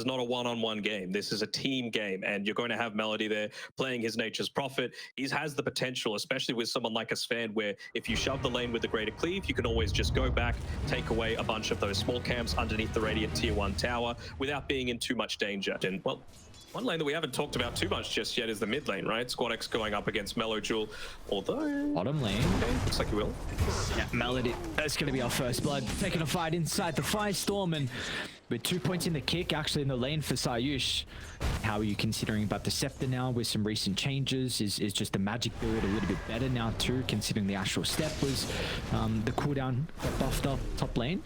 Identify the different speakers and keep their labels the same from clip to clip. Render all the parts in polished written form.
Speaker 1: is not a one-on-one game. This is a team game, and you're going to have Melody there playing his nature's prophet. He has the potential, especially with someone like a Sven, where if you shove the lane with the greater cleave, you can always just go back, take away a bunch of those small camps underneath the Radiant Tier 1 tower without being in too much danger. And, well, one lane that we haven't talked about too much just yet is the mid lane, right? SquadX going up against Melojule, although...
Speaker 2: Bottom lane.
Speaker 1: Okay, looks like he will.
Speaker 2: Yeah, Melody. That's going to be our first blood. Taking a fight inside the Firestorm, and with 2 points in the kick, actually in the lane for Sayush. How are you considering about the Scepter now with some recent changes? Is just the magic build a little bit better now too, considering the actual step was the cooldown got buffed up top lane?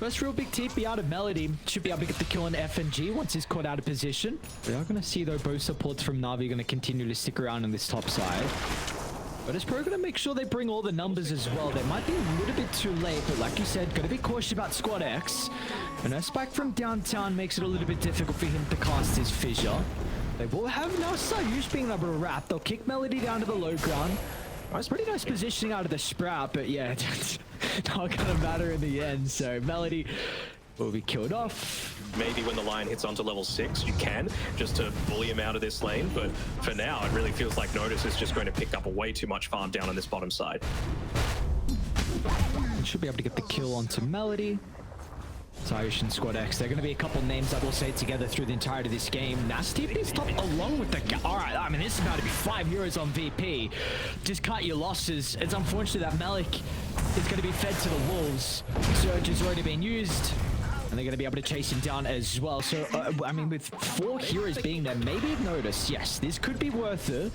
Speaker 2: First real big TP out of Melody. Should be able to get the kill on FNG once he's caught out of position. We are going to see, though, both supports from NAVI going to continue to stick around on this top side. But it's probably going to make sure they bring all the numbers as well. They might be a little bit too late, but like you said, got to be cautious about SquadX. And a spike from downtown makes it a little bit difficult for him to cast his fissure. They will have now Sayush being able to wrap. They'll kick Melody down to the low ground. Oh, it's pretty nice positioning out of the Sprout, but yeah, it's not gonna matter in the end. So Melody will be killed off.
Speaker 1: Maybe when the line hits onto level 6, you can, just to bully him out of this lane. But for now, it really feels like Notice is just going to pick up way too much farm down on this bottom side.
Speaker 2: Should be able to get the kill onto Melody. Sayush and SquadX, they're going to be a couple names I will say together through the entirety of this game. Nasty is top along with the... Alright, I mean, this is about to be 5 euros on VP. Just cut your losses. It's unfortunate that Malik is going to be fed to the wolves. Surge has already been used, and they're going to be able to chase him down as well. So, I mean, with 4 heroes being there, maybe Notice. Yes, this could be worth it.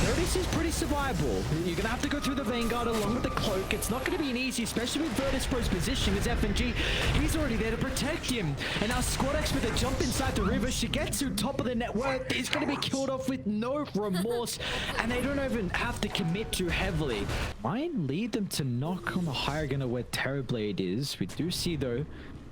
Speaker 2: Notice is pretty survivable. You're going to have to go through the Vanguard along with the Cloak. It's not going to be an easy, especially with VIRTUS Pro's position as FNG. He's already there to protect him. And now SquadX with a jump inside the river. Shigetsu, top of the net worth, is going to be killed off with no remorse. And they don't even have to commit too heavily. Might lead them to knock on the higher gunner where Terrorblade is. We do see, though,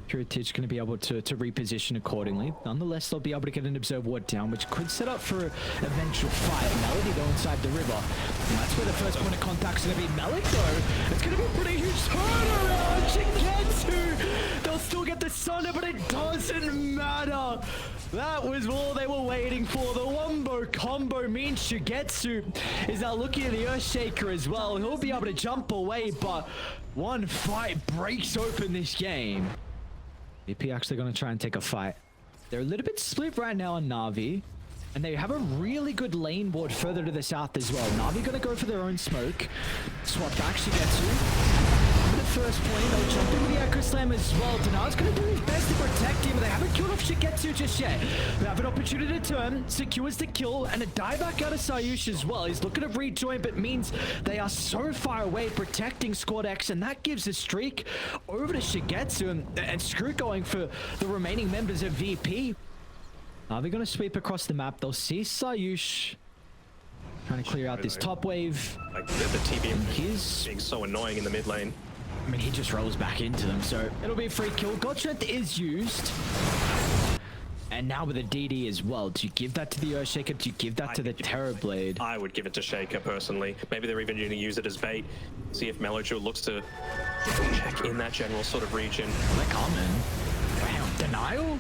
Speaker 2: Heritage going to be able to reposition accordingly. Nonetheless, they'll be able to get an Observe Ward down, which could set up for an eventual fight. Melody, though, inside the river. And that's where the first point of contact is going to be. Malik, though, it's going to be a pretty huge turnaround. Shigetsu, they'll still get the Sunder, but it doesn't matter. That was all they were waiting for. The Wombo combo means Shigetsu is now looking at the Earthshaker as well. He'll be able to jump away, but one fight breaks open this game. VP actually going to try and take a fight. They're a little bit split right now on NAVI, and they have a really good lane ward further to the south as well. NAVI going to go for their own smoke. Swap back Shigetsu. The first point, they'll jump in with the Echo Slam as well. Denar's going to do his best to protect him, but they haven't killed off Shigetsu just yet. They have an opportunity to turn, secures the kill, and a dieback out of Sayush as well. He's looking to rejoin, but means they are so far away protecting SquadX, and that gives a streak over to Shigetsu, and screw going for the remaining members of VP. Now they're going to sweep across the map. They'll see Sayush trying to clear out this top wave.
Speaker 1: Like the TB is being so annoying in the mid lane.
Speaker 2: I mean, he just rolls back into them, so it'll be a free kill. God Strength is used. And now with a DD as well. Do you give that to the Earthshaker? Do you give that to the Terrorblade?
Speaker 1: I would give it to Shaker, personally. Maybe they're even going to use it as bait. See if Melojule looks to check in that general sort of region.
Speaker 2: They're coming. Wow, Denial?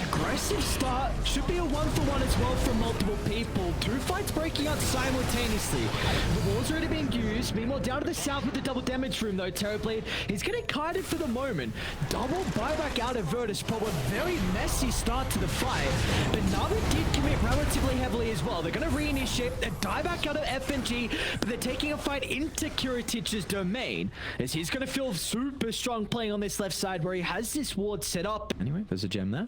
Speaker 2: Aggressive start. Should be a 1-for-1 as well from multiple people. 2 fights breaking out simultaneously. The wall's already being used. Meanwhile, down to the south with the double damage room, though, Terrorblade is getting kited for the moment. Double buyback out of VIRTUS Pro. A very messy start to the fight. But NAVI did commit relatively heavily as well. They're going to reinitiate a dieback out of FNG, but they're taking a fight into Kuritich's domain, as he's going to feel super strong playing on this left side where he has this ward set up. Anyway, there's a gem there.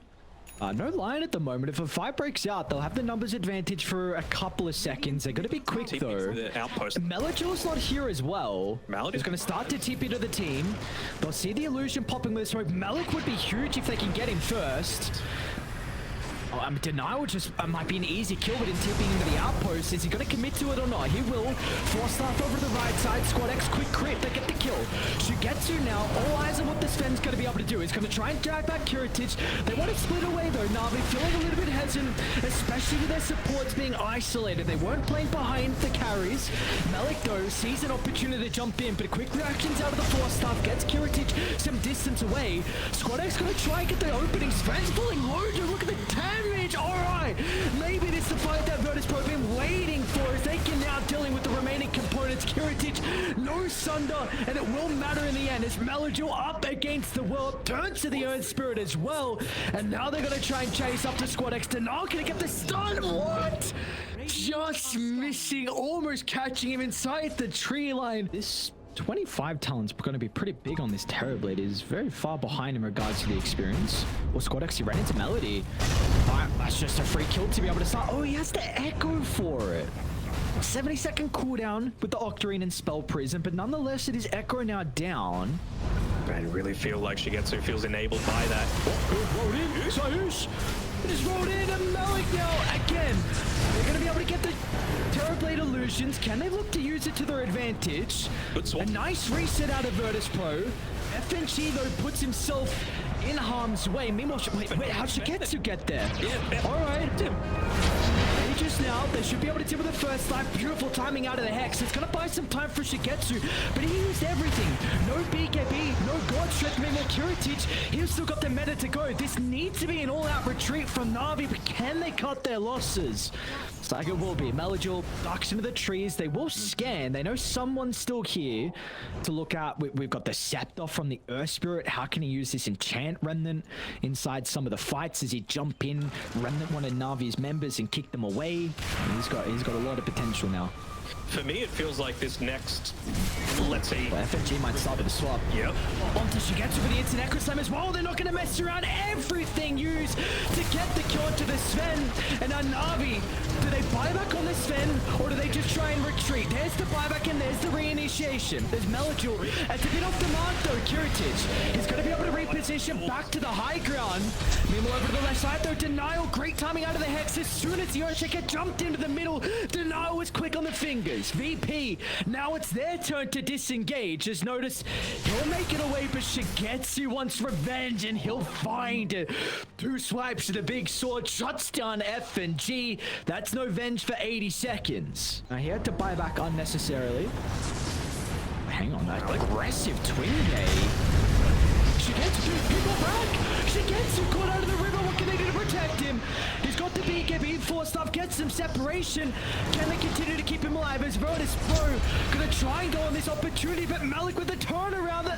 Speaker 2: No line at the moment. If a fight breaks out, they'll have the numbers advantage for a couple of seconds. They're going to be quick, though. Melojule's not here as well. Malik is going to start to TP to the team. They'll see the illusion popping with the smoke. Malik would be huge if they can get him first. Oh, Denial just might be an easy kill, but in tipping into the outpost. Is he going to commit to it or not? He will. Force staff over to the right side. SquadX quick crit. They get the kill. Shigetsu now. All eyes on what this Sven's going to be able to do. He's going to try and drag back Kuritich. They want to split away though. Navi feeling a little bit hesitant, especially with their supports being isolated. They weren't playing behind the carries. Malik though sees an opportunity to jump in, but quick reactions out of the force staff gets Kuritich some distance away. SquadX going to try and get the opening. Sven's pulling low. Look with the remaining components. Kiritich, no Sunder, and it will matter in the end as Melodil up against the world, turns to the Earth Spirit as well, and now they're going to try and chase up to Squad X. Denal going to get the stun. What? Just missing, almost catching him inside the tree line. This 25 talent's going to be pretty big on this Terrorblade. Is very far behind in regards to the experience. Well, Squad X, he ran into Melody. That's just a free kill to be able to start. Oh, he has to echo for it. 70-second cooldown with the Octarine and Spell Prison, but nonetheless, it is Echo now down.
Speaker 1: I really feel like Shigetsu feels enabled by that.
Speaker 2: Rolled in, Sayush! It is rolled in, and Malik now, again, they're going to be able to get the Terrorblade illusions. Can they look to use it to their advantage?
Speaker 1: Good swap.
Speaker 2: A nice reset out of Virtus Pro. FNG, though, puts himself in harm's way. Meanwhile, wait, how'd Shigetsu get there?
Speaker 1: Yeah.
Speaker 2: All right. Just now, they should be able to deal with the first life. Beautiful timing out of the Hex. It's going to buy some time for Shigetsu, but he used everything. No BKB, no God Strength, meanwhile Kiritich, he's still got the meta to go. This needs to be an all-out retreat from Navi, but can they cut their losses? It's like it will be. Melodil ducks into the trees. They will scan. They know someone's still here to look at. We've got the Scepter from the Earth Spirit. How can he use this Enchant Remnant inside some of the fights? Does he jump in, Remnant one of Navi's members and kick them away? And he's got a lot of potential now.
Speaker 1: For me, it feels like this next, let's see.
Speaker 2: Well, FNG might start with a swap.
Speaker 1: Yep.
Speaker 2: Onto Shigetsu for the instant Echo Slam as well. They're not going to mess around. Everything used to get the kill to the Sven. And now Navi, do they buy back on the Sven, or do they just try and retreat? There's the buyback and there's the reinitiation. There's Melodil. And to get off the mark though, Kiritich is going to be able to reposition back to the high ground. Meanwhile, over to the left side though, Denial, great timing out of the Hex. As soon as the Earthshaker jumped into the middle, Denial was quick on the fingers. VP, now it's their turn to disengage. As notice, he'll make it away, but Shigetsu wants revenge and he'll find it. 2 swipes to the big sword, shuts down FNG. That's no venge for 80 seconds. Now he had to buy back unnecessarily. Hang on, that aggressive twin gay. Shigetsu, people back! Shigetsu caught out of the river. What can they do to protect him? He's got the BKB forced up, gets some separation. Can they continue to keep him alive as Virtus Pro gonna try and go on this opportunity, but Malik with the turnaround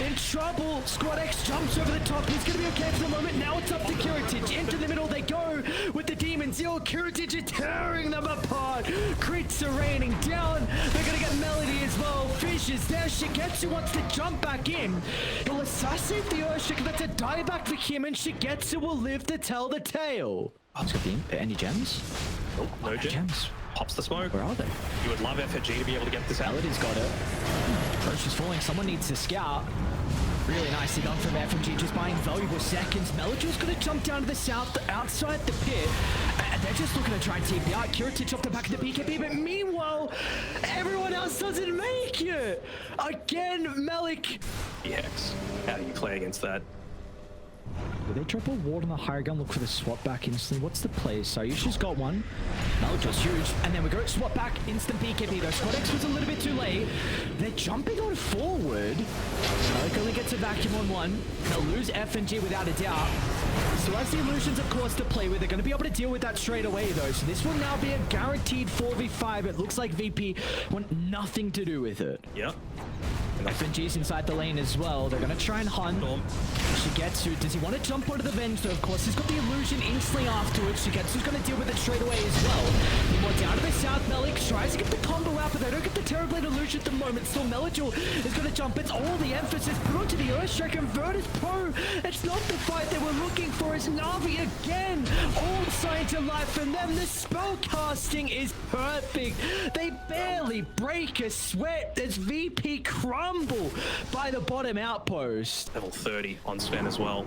Speaker 2: in trouble. Squad X jumps over the top. He's gonna be okay for the moment. Now it's up to Kiritich. Into the middle they go with the Demon Zeal. Kiritich is tearing them apart. Crits are raining down. They're gonna get Melody as well. Fish is there. Shigetsu wants to jump back in. He'll assassinate the Earthshaker. That's a dieback for him, and Shigetsu will live to tell the tale. Oh, it's got any gems?
Speaker 1: Nope, no gems. Pops the smoke.
Speaker 2: Where are they?
Speaker 1: You would love FNG to be able to get this out.
Speaker 2: Melody's got it. Approach is falling. Someone needs to scout. Really nicely done from FNG, just buying valuable seconds. Melodil's going to jump down to the south, outside the pit. And they're just looking to try and TP out. Kiritich off the back of the BKB, but meanwhile, everyone else doesn't make it. Again, Malik.
Speaker 1: EX. How do you play against that?
Speaker 2: Will they drop a ward on the higher gun? Look for the swap back instantly. What's the play? So you just got one. Melodil's huge. And then we go swap back. Instant BKB though. Squad X was a little bit too late. They're jumping on forward. Malik only gets a vacuum on one. They'll lose FNG without a doubt. So as the illusions, of course, to play with, they're going to be able to deal with that straight away though. So this will now be a guaranteed 4v5. It looks like VP want nothing to do with it.
Speaker 1: Yep.
Speaker 2: FNG's inside the lane as well. They're going to try and hunt. Shigetsu, does he want to jump onto the Venge though? Of course, he's got the illusion instantly afterwards. Shigetsu's going to deal with it straight away as well. Meanwhile, down to the south, Malik tries to get the combo out, but they don't get the Terrorblade illusion at the moment. Still, Melodil is going to jump. It's all the emphasis put onto the Earthshaker and Virtus Pro. It's not the fight they were looking for. It's Navi again. All signs of life from them. The spell casting is perfect. They barely break a sweat as VP crumble by the bottom outpost.
Speaker 1: Level 30 on Sven as well.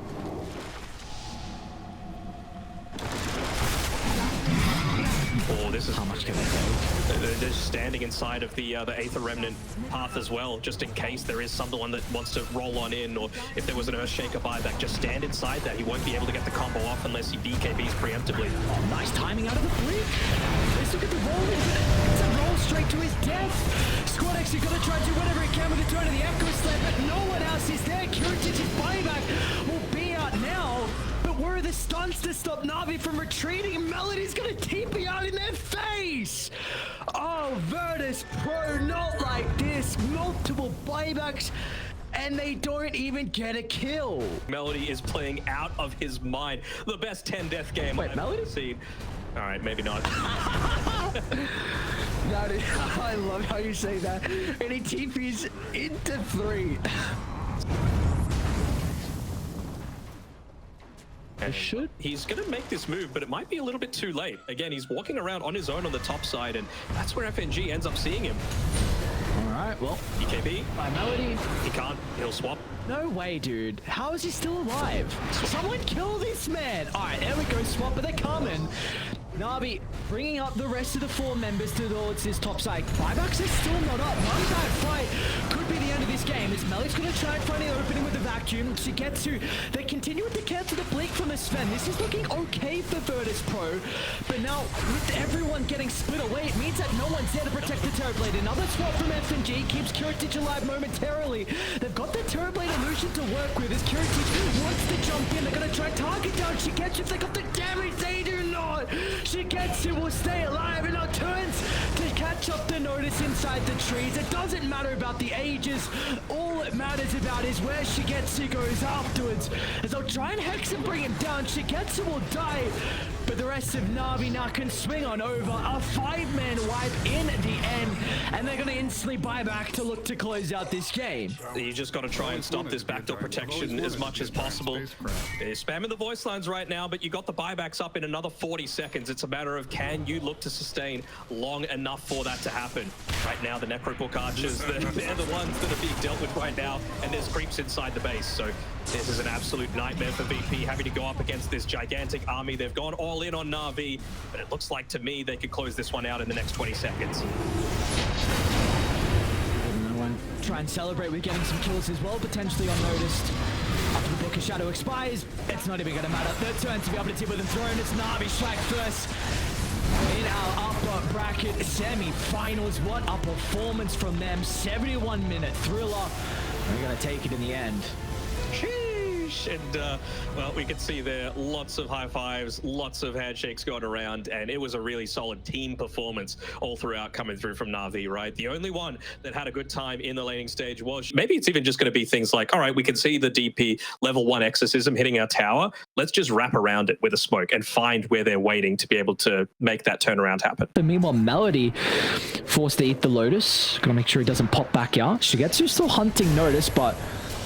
Speaker 1: Oh, this is...
Speaker 2: How much can they take?
Speaker 1: They're just standing inside of the Aether Remnant path as well, just in case there is someone that wants to roll on in, or if there was an Earthshaker buyback, just stand inside that. He won't be able to get the combo off unless he BKBs preemptively.
Speaker 2: Oh, nice timing out of the blink. Let's look at the roll. It's a roll straight to his death. Squad X, you're going to try to do whatever he can with the turn of the Echo Slam, but no one else is there. Kiritich's buyback will be out now. But Where are the stuns to stop Navi from retreating? Melody's gonna TP out in their face! Oh, Virtus Pro, not like this. Multiple buybacks, and they don't even get a kill.
Speaker 1: Melody is playing out of his mind. The best 10 death game I've ever seen. All right, maybe not.
Speaker 2: I love how you say that. And he TPs into 3.
Speaker 1: He's going to make this move, but it might be a little bit too late. Again, he's walking around on his own on the top side, and that's where FNG ends up seeing him.
Speaker 2: All right, well,
Speaker 1: EKB
Speaker 2: by Melody.
Speaker 1: He can't. He'll swap.
Speaker 2: No way, dude. How is he still alive? Someone kill this man. All right, there we go. Swap, but they're coming. Navi bringing up the rest of the 4 members towards this top side. Buybacks is still not up. One bad fight could be the end of this game. As Melik's going to try and find the opening with the vacuum. Shigetsu, they continue with the cancel the blink from the Sven. This is looking okay for Virtus Pro. But now, with everyone getting split away, it means that no one's there to protect the Terrorblade. Another swap from FNG keeps Kiritich alive momentarily. They've got the Terrorblade illusion to work with. As Kiritich wants to jump in, they're going to try target down Shigetsu. If they got the damage, they do not. Shigetsu will stay alive and now turns to catch up the notice inside the trees. It doesn't matter about the ages. All it matters about is where Shigetsu goes afterwards. As they'll try and hex and bring him down, Shigetsu will die. But the rest of Navi now can swing on over. A 5-man wipe in the end. And they're going to instantly buy back to look to close out this game.
Speaker 1: You just got to try and stop this backdoor protection as much as possible. They're spamming the voice lines right now, but you got the buybacks up in another 40 seconds. It's a matter of can you look to sustain long enough for that to happen. Right now, the Necrobook Archers, they're the ones that are being dealt with right now, and there's creeps inside the base. So this is an absolute nightmare for VP, having to go up against this gigantic army. They've gone all in on Na'Vi, but it looks like to me they could close this one out in the next 20 seconds.
Speaker 2: Try and celebrate with getting some kills as well, potentially unnoticed. After the Book of Shadow expires, it's not even going to matter. Third turn to be able to tip with a throne. It's Na'Vi Schlag first in our upper bracket semi-finals. What a performance from them. 71-minute thriller. We're going to take it in the end.
Speaker 1: And well, we could see there lots of high fives, lots of handshakes going around, and it was a really solid team performance all throughout coming through from Na'Vi, right? The only one that had a good time in the laning stage was, maybe it's even just going to be things like, all right, we can see the DP level 1 exorcism hitting our tower. Let's just wrap around it with a smoke and find where they're waiting to be able to make that turnaround happen.
Speaker 2: But meanwhile, Melody forced to eat the Lotus. Gonna make sure he doesn't pop back out. Shigetsu's still hunting Notice, but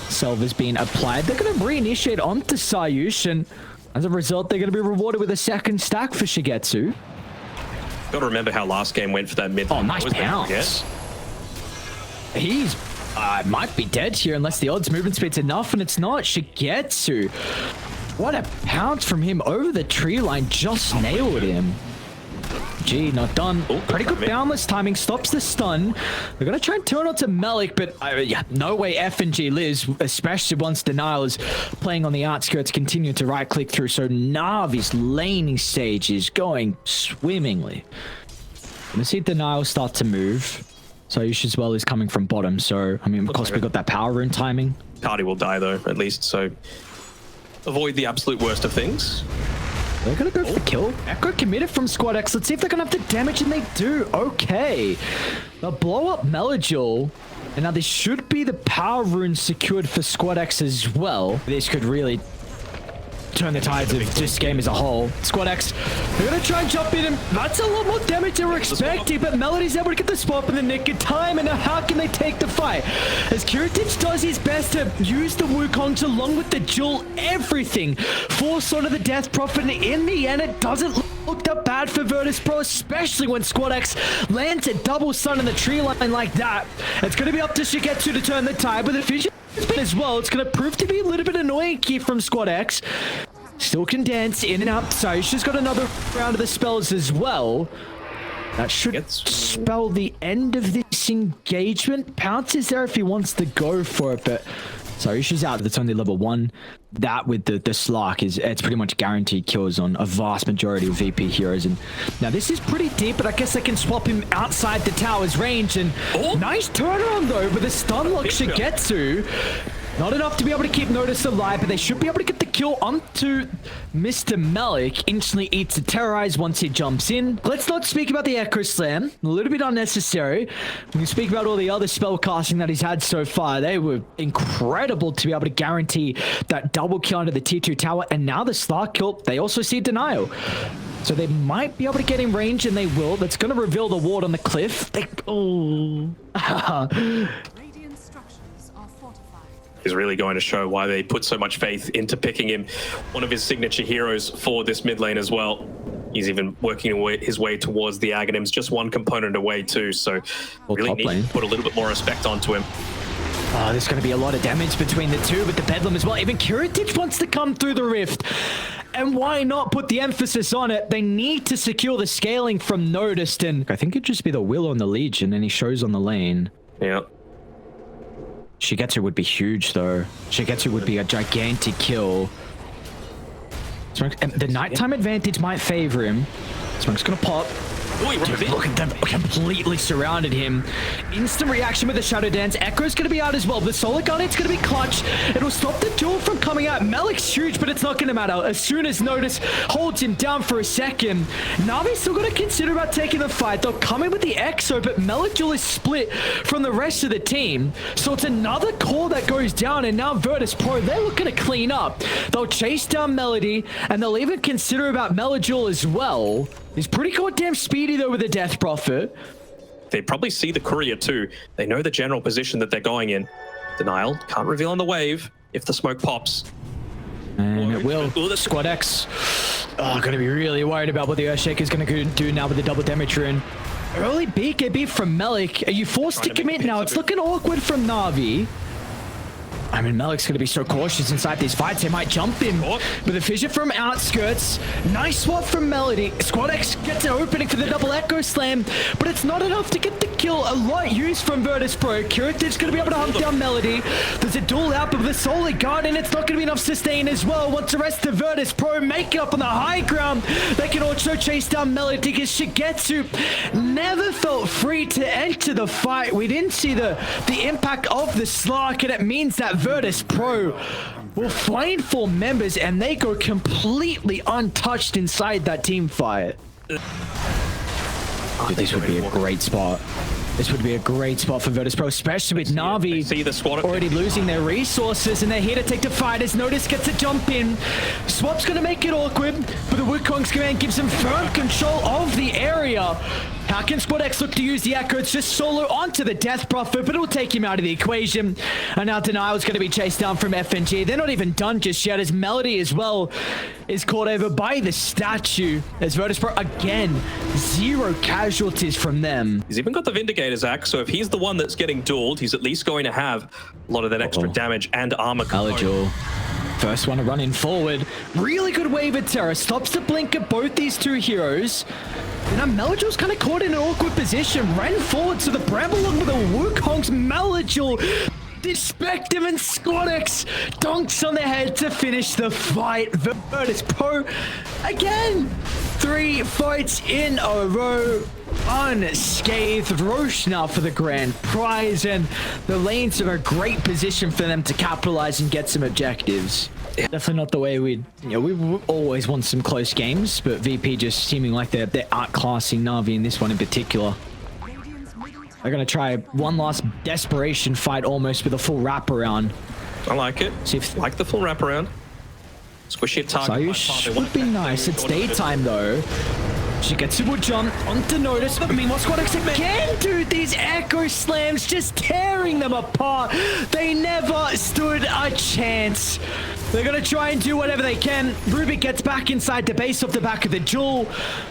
Speaker 2: Salva's being applied. They're going to reinitiate onto Sayush, and as a result, they're going to be rewarded with a second stack for Shigetsu.
Speaker 1: Got to remember how last game went for that mid.
Speaker 2: Oh, nice pounce. He's might be dead here unless the odds movement speed's enough, and it's not. Shigetsu. What a pounce from him over the tree line. Just nailed him. G, not done. Pretty good boundless timing. Stops the stun. They're going to try and turn on to Malik, but yeah, no way FNG lives, especially once Denial is playing on the outskirts, continue to right-click through. So Navi's laning stage is going swimmingly. Going to see Denial start to move. So Yush as well is coming from bottom. So, I mean, of course, we got that power rune timing.
Speaker 1: Party will die, though, at least. So avoid the absolute worst of things.
Speaker 2: They're going to go for the kill. Echo committed from Squad X. Let's see if they're going to have the damage, and they do. Okay. They'll blow up Melojul. And now this should be the power rune secured for Squad X as well. This could really turn the tides of this game as a whole. Squad X, they're going to try and jump in, and that's a lot more damage than we're expecting, but Melody's able to get the spot in the nick of time, and now how can they take the fight? As Kiritich does his best to use the Wukongs along with the Jewel, everything for sort of the Death Prophet, and in the end, it doesn't look that bad for Virtus Pro, especially when Squad X lands a double stun in the tree line like that. It's going to be up to Shigetsu to turn the tide, but the Fission as well. It's going to prove to be a little bit annoying here from Squad X. Still can dance in and out. So she's got another round of the spells as well. That should spell the end of this engagement. Pounce is there if he wants to go for it, but so she's out. That's only level 1. That with the Slark it's pretty much guaranteed kills on a vast majority of VP heroes. And now this is pretty deep, but I guess they can swap him outside the tower's range. And nice turnaround though with a stun lock Shigetsu. Not enough to be able to keep Notice alive, but they should be able to get the kill onto Mr. Malik. Instantly eats a terrorize once he jumps in. Let's not speak about the Echo Slam. A little bit unnecessary. We can speak about all the other spell casting that he's had so far. They were incredible to be able to guarantee that double kill under the T2 tower. And now the Star kill, they also see denial. So they might be able to get in range, and they will. That's going to reveal the ward on the cliff.
Speaker 3: Radiant structures are fortified.
Speaker 1: Is really going to show why they put so much faith into picking him one of his signature heroes for this mid lane as well. He's even working his way towards the Aghanims, just one component away too, so really need to put a little bit more respect onto him.
Speaker 2: Oh, there's going to be a lot of damage between the two, but the Bedlam as well. Even Kiritich wants to come through the rift. And why not put the emphasis on it? They need to secure the scaling from Noticed, and I think it'd just be the Will on the Legion, and he shows on the lane.
Speaker 1: Yeah.
Speaker 2: Shigetsu would be huge, though. Shigetsu would be a gigantic kill. The nighttime advantage might favor him. Smoke's gonna pop. Dude, look at them, completely surrounded him. Instant reaction with the Shadow Dance. Echo's gonna be out as well. The Solar Gun, it's gonna be clutch. It'll stop the duel from coming out. Malik's huge, but it's not gonna matter. As soon as Notice holds him down for a second, Navi's still gonna consider about taking the fight. They'll come in with the Exo, but Malik duel is split from the rest of the team. So it's another core that goes down, and now Virtus Pro, they're looking to clean up. They'll chase down Melody, and they'll even consider about Melodule as well. He's pretty goddamn speedy though with the Death Prophet.
Speaker 1: They probably see the courier too. They know the general position that they're going in. Denial can't reveal on the wave if the smoke pops.
Speaker 2: And it will. Squad X. Oh, gonna be really worried about what the Earthshaker's gonna do now with the double damage rune. Early BKB from Malik. Are you forced to commit now? It's looking awkward from Navi. I mean, Malik's going to be so cautious inside these fights. They might jump in with a fissure from outskirts. Nice swap from Melody. Squad X gets an opening for the double Echo Slam, but it's not enough to get the kill. A light use from Virtus Pro. Kiritich's going to be able to hunt down Melody. There's a duel out of the Solar Guard, and it's not going to be enough sustain as well. Once the rest of Virtus Pro make it up on the high ground, they can also chase down Melody because Shigetsu never felt free to enter the fight. We didn't see the impact of the Slark, and it means that Virtus Pro will find 4 members, and they go completely untouched inside that team fight. Dude, this would be a great spot. This would be a great spot for Virtus Pro, especially with Navi already losing their resources, and they're here to take the fight as Notice gets a jump in. Swap's going to make it awkward, but the Wukong's command gives him firm control of the area. How can Squad X look to use the Echo? It's just solo onto the Death Prophet, but it'll take him out of the equation. And now Denial's going to be chased down from FNG. They're not even done just yet, as Melody as well is caught over by the statue. As Virtus Pro, again, 0 casualties from them.
Speaker 1: He's even got the Vindicator, Zach, so if he's the one that's getting dueled, he's at least going to have a lot of that extra damage and armor.
Speaker 2: Melody. First one to run in forward. Really good wave of terror. Stops the blink of both these two heroes. Now Melajule's kind of caught in an awkward position. Ran forward to the Bramble along with the Wukong's Melajule. Despective and Squad X dunks on their head to finish the fight. Virtus Pro again. 3 fights in a row. Unscathed. Roche now for the grand prize, and the lane's in a great position for them to capitalize and get some objectives. Definitely not the way we always want some close games, but VP just seeming like they're outclassing Navi in this one in particular. They're going to try one last desperation fight almost with a full wraparound.
Speaker 1: I like it. See if like the full wraparound. Squishy attack.
Speaker 2: Sayush would be nice. It's daytime though. Shigetsu will jump onto Notice. I mean, what's Squad X again, dude? These Echo Slams just tearing them apart. They never stood a chance. They're going to try and do whatever they can. Rubik gets back inside the base off the back of the duel.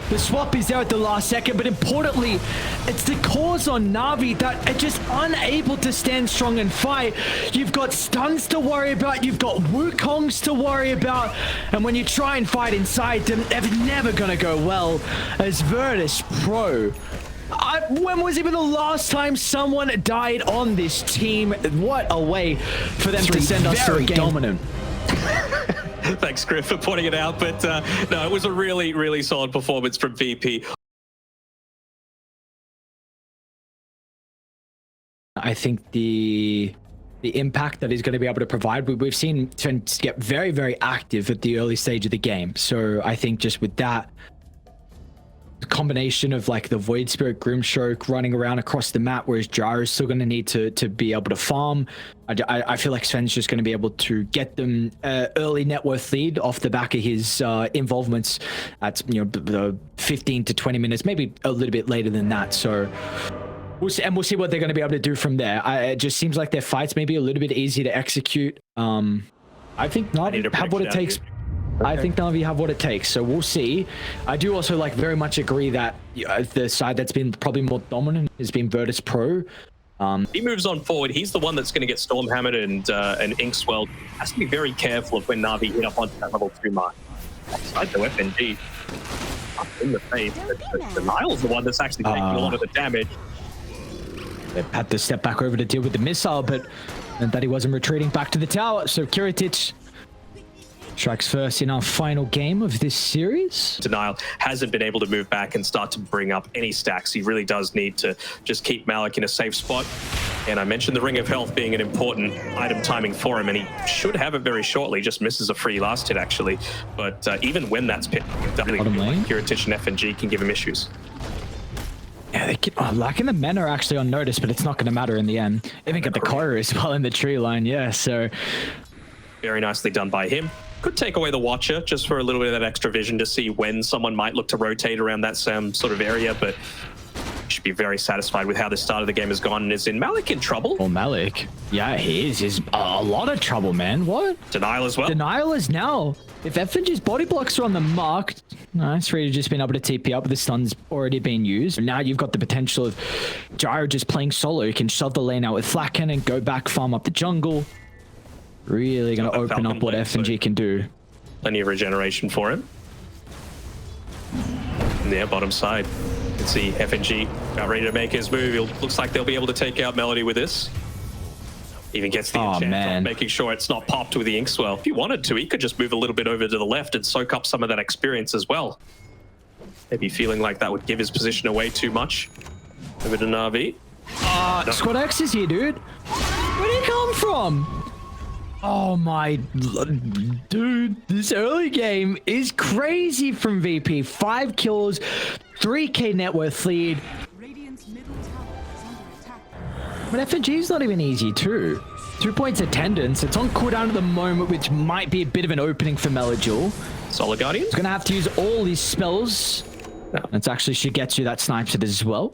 Speaker 2: The swap is there at the last second, but importantly, it's the cores on Navi that are just unable to stand strong and fight. You've got stuns to worry about. You've got Wukongs to worry about. And when you try and fight inside them, they're never going to go well. As Virtus Pro, when was even the last time someone died on this team? What a way for them to send us to a game. Dominant.
Speaker 1: Thanks, Griff, for pointing it out. But no, it was a really, really solid performance from VP.
Speaker 2: I think the the impact that he's going to be able to provide. We've seen Sven get very, very active at the early stage of the game. So I think just with that, the combination of like the Void Spirit, Grimstroke running around across the map, whereas Gyro's still going to need to be able to farm. I feel like Sven's just going to be able to get them early net worth lead off the back of his involvements at, you know, the 15 to 20 minutes, maybe a little bit later than that. So we'll see, and we'll see what they're going to be able to do from there. It just seems like their fights may be a little bit easier to execute. I think Navi have what it takes. Okay. I think Navi have what it takes, so we'll see. I do also like very much agree that the side that's been probably more dominant has been Virtus Pro.
Speaker 1: He moves on forward. He's the one that's going to get Stormhammered and Inkswell. Has to be very careful of when Navi hit up onto that level 2 mark. Outside the FNG, up in the face. The Nile's the one that's actually taking a lot of the damage.
Speaker 2: They had to step back over to deal with the missile, but meant that he wasn't retreating back to the tower. So Kiritic strikes first in our final game of this series.
Speaker 1: Denial hasn't been able to move back and start to bring up any stacks. He really does need to just keep Malik in a safe spot. And I mentioned the Ring of Health being an important item timing for him, and he should have it very shortly. Just misses a free last hit, actually. But even when that's picked, Kiritic and FNG can give him issues.
Speaker 2: Yeah, they keep lacking the men are actually on notice, but it's not going to matter in the end. Even get the Korra as well in the tree line, yeah, so...
Speaker 1: Very nicely done by him. Could take away the Watcher just for a little bit of that extra vision to see when someone might look to rotate around that same sort of area, but should be very satisfied with how the start of the game has gone. And is in Malik in trouble?
Speaker 2: Well, Malik, yeah, he is. He's a lot of trouble, man. What?
Speaker 1: Denial as well.
Speaker 2: Denial is now. If FNG's body blocks are on the mark, nice. Free to just been able to TP up, but the stun's already been used. Now you've got the potential of Gyro just playing solo. You can shove the lane out with Flat Cannon, go back, farm up the jungle. Really going to open up what FNG can do.
Speaker 1: Plenty of regeneration for him. And there, bottom side. You can see FNG about ready to make his move. It looks like they'll be able to take out Melody with this. Even gets the enchant off, making sure it's not popped with the Inkswell. If he wanted to, he could just move a little bit over to the left and soak up some of that experience as well. Maybe feeling like that would give his position away too much. Over to Navi.
Speaker 2: No. Squad X is here, dude. Where did he come from? Oh my, dude, this early game is crazy from VP. 5 kills, 3k net worth lead. But FNG's not even easy too. 2 points attendance. It's on cooldown at the moment, which might be a bit of an opening for Melajul.
Speaker 1: Solid Guardian.
Speaker 2: He's gonna have to use all these spells. No. That's actually Shigetsu that snipes it as well.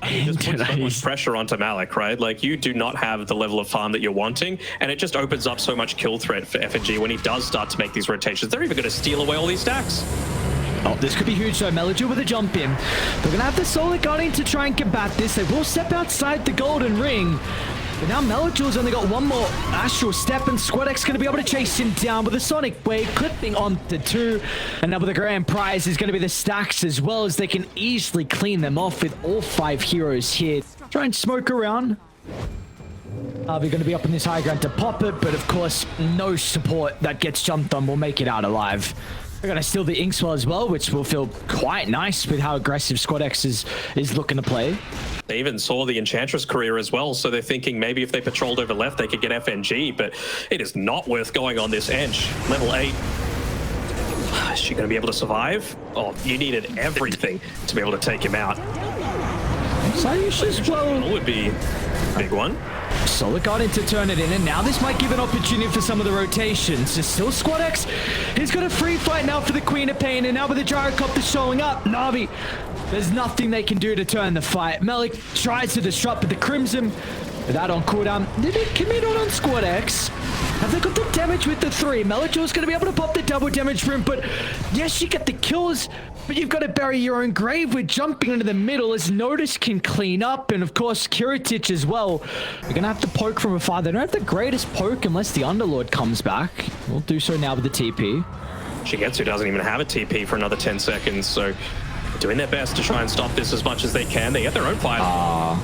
Speaker 1: It just puts so much pressure onto Malik, right? Like, you do not have the level of farm that you're wanting, and it just opens up so much kill threat for FNG when he does start to make these rotations. They're even going to steal away all these stacks.
Speaker 2: Oh, this could be huge though. Melajul with a jump in. They're going to have the Solar Guardian to try and combat this. They will step outside the Golden Ring. But now Melajul's only got one more Astral Step, and Squad X going to be able to chase him down with a Sonic Wave, clipping onto 2. And now with the grand prize is going to be the stacks, as well as they can easily clean them off with all 5 heroes here. Try and smoke around. We're going to be up in this high ground to pop it, but of course, no support that gets jumped on will make it out alive. They're going to steal the Inkswell as well, which will feel quite nice with how aggressive Squad X is looking to play.
Speaker 1: They even saw the Enchantress career as well, so they're thinking maybe if they patrolled over left, they could get FNG, but it is not worth going on this Ench. Level 8. Is she going to be able to survive? Oh, you needed everything to be able to take him out.
Speaker 2: Sayusha's well
Speaker 1: would be a big one.
Speaker 2: Solar Guardian to turn it in, and now this might give an opportunity for some of the rotations. There's still Squad X. He's got a free fight now for the Queen of Pain, and now with the Gyrocopter showing up, Navi, there's nothing they can do to turn the fight. Malik tries to disrupt, but the Crimson, with that on cooldown, did it commit on Squad X? Have they got the damage with the 3? Melajul's going to be able to pop the double damage room, but yes, you get the kills, but you've got to bury your own grave with jumping into the middle as Notice can clean up, and of course Kiritic as well. You're going to have to poke from afar. They don't have the greatest poke unless the Underlord comes back. We'll do so now with the TP.
Speaker 1: Shigetsu doesn't even have a TP for another 10 seconds, so doing their best to try and stop this as much as they can. They get their own fire.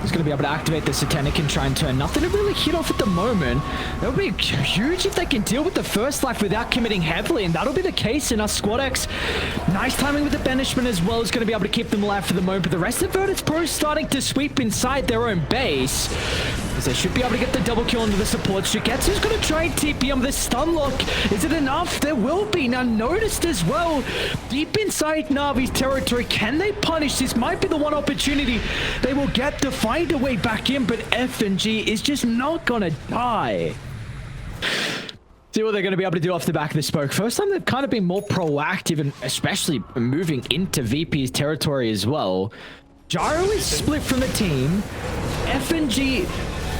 Speaker 2: He's going to be able to activate the Satanic and try and turn. Nothing to really hit off at the moment. That would be huge if they can deal with the first life without committing heavily, and that'll be the case in our Squad X. Nice timing with the banishment as well is going to be able to keep them alive for the moment, but the rest of Virtus Pro is starting to sweep inside their own base. As they should be able to get the double kill into the support. Shigetsu's going to try and TP on this stun lock. Is it enough? There will be. Now noticed as well, deep inside Navi's territory. Can they punish? This might be the one opportunity they will get to find a way back in, but FNG is just not going to die. See what they're going to be able to do off the back of the smoke. First time they've kind of been more proactive, and especially moving into VP's territory as well. Gyro is split from the team. FNG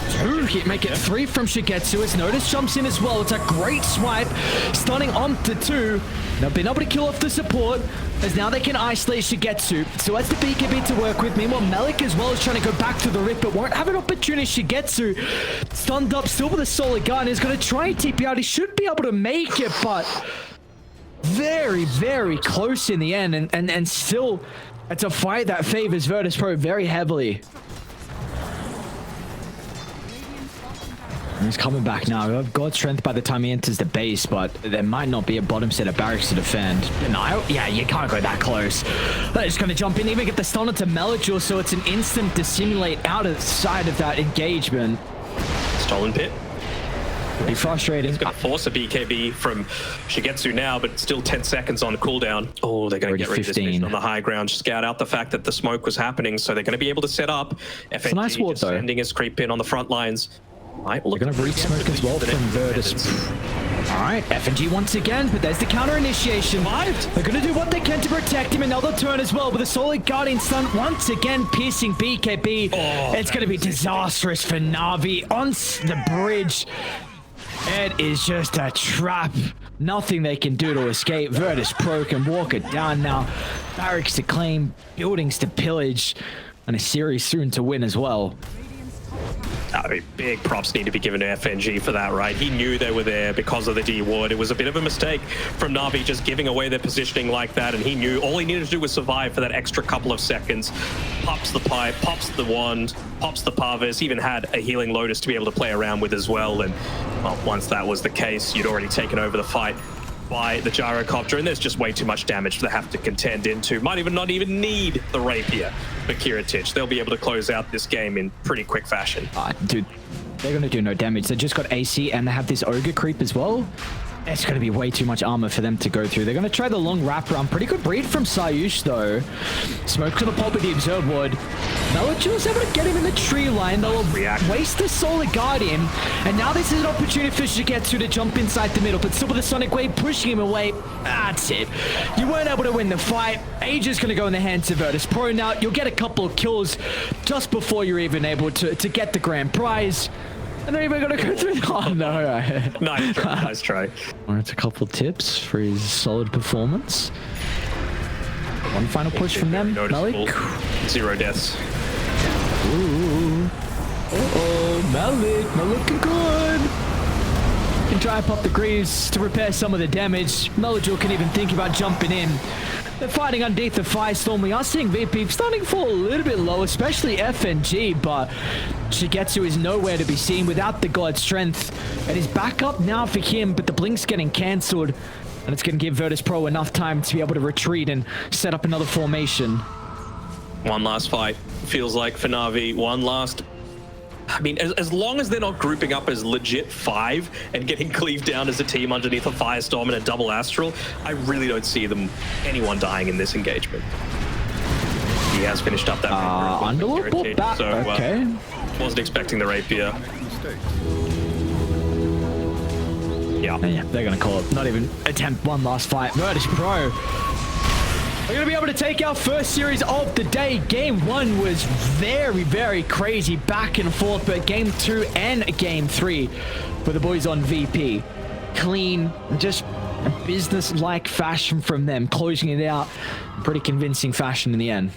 Speaker 2: 2 make it 3 from Shigetsu as Notice jumps in as well. It's a great swipe, stunning onto 2. They've been able to kill off the support as now they can isolate Shigetsu. So that's the BKB to work with. Meanwhile, Melik as well is trying to go back to the rip, but won't have an opportunity. Shigetsu stunned up, still with a solid gun. He's going to try and TP out. He should be able to make it, but very, very close in the end. And still, it's a fight that favors Virtus Pro very heavily. He's coming back now. I've got strength by the time he enters the base, but there might not be a bottom set of barracks to defend. Denial? Yeah, you can't go that close. They're just going to jump in, even get the stun onto Melachor, so it's an instant dissimulate out of sight of that engagement.
Speaker 1: Stolen pit.
Speaker 2: Be frustrating.
Speaker 1: It's going to force a BKB from Shigetsu now, but still 10 seconds on cooldown. Oh, they're going to get rid of this mission on the high ground. Scout out the fact that the smoke was happening, so they're going to be able to set up. FNG
Speaker 2: nice ward,
Speaker 1: just sending his creep in on the front lines.
Speaker 2: Right, we're going to re-smoke as well from Virtus. All right, FNG once again, but there's the counter initiation. They're going to do what they can to protect him. Another turn as well with a solid Guardian stun. Once again, piercing BKB. Oh, it's going to be disastrous for Navi on the bridge. It is just a trap. Nothing they can do to escape. Virtus Pro can walk it down now. Barracks to claim, buildings to pillage, and a series soon to win as well.
Speaker 1: I mean, big props need to be given to FNG for that, right? He knew they were there because of the D ward. It was a bit of a mistake from Navi just giving away their positioning like that, and he knew all he needed to do was survive for that extra couple of seconds. Pops the pipe, pops the wand, pops the Parvis, even had a healing Lotus to be able to play around with as well. And well, once that was the case, you'd already taken over the fight by the gyrocopter, and there's just way too much damage they have to contend into. Might even not even need the rapier for Kiritich. They'll be able to close out this game in pretty quick fashion.
Speaker 2: Dude, they're going to do no damage. They just got AC, and they have this Ogre creep as well. It's going to be way too much armor for them to go through. They're going to try the long wraparound. Pretty good read from Sayush, though. Smoke to the pop of the Observe Ward. Melachor's able to get him in the tree line. They'll waste the Solar Guardian. And now this is an opportunity for Shigetsu to jump inside the middle. But still with the Sonic Wave pushing him away. That's it. You weren't able to win the fight. Age is going to go in the hands of Virtus Pro now. You'll get a couple of kills just before you're even able to get the grand prize. And they're even going to go through. Oh, no.
Speaker 1: Nice try. Nice try.
Speaker 2: It's a couple tips for his solid performance. One final push from them. Malik.
Speaker 1: 0 deaths.
Speaker 2: Ooh. Uh-oh, Malik. Not looking good. Can try and pop the greaves to repair some of the damage. Melachor can even think about jumping in. They're fighting underneath the Firestorm. We are seeing VP starting to fall a little bit low, especially FNG, but Shigetsu is nowhere to be seen without the God Strength. It is back up now for him, but the Blink's getting cancelled, and it's going to give Virtus Pro enough time to be able to retreat and set up another formation.
Speaker 1: One last fight, feels like for Navi. One last... I mean, as long as they're not grouping up as legit 5 and getting cleaved down as a team underneath a Firestorm and a double Astral, I really don't see anyone dying in this engagement. He has finished up that
Speaker 2: Underloop back.
Speaker 1: So,
Speaker 2: okay.
Speaker 1: Wasn't expecting the rapier. Yeah,
Speaker 2: they're going to call it. Not even attempt one last fight. Virtus Pro. We're going to be able to take our first series of the day. Game 1 was very, very crazy back and forth, but Game 2 and Game 3 for the boys on VP. Clean, just a business-like fashion from them, closing it out. Pretty convincing fashion in the end.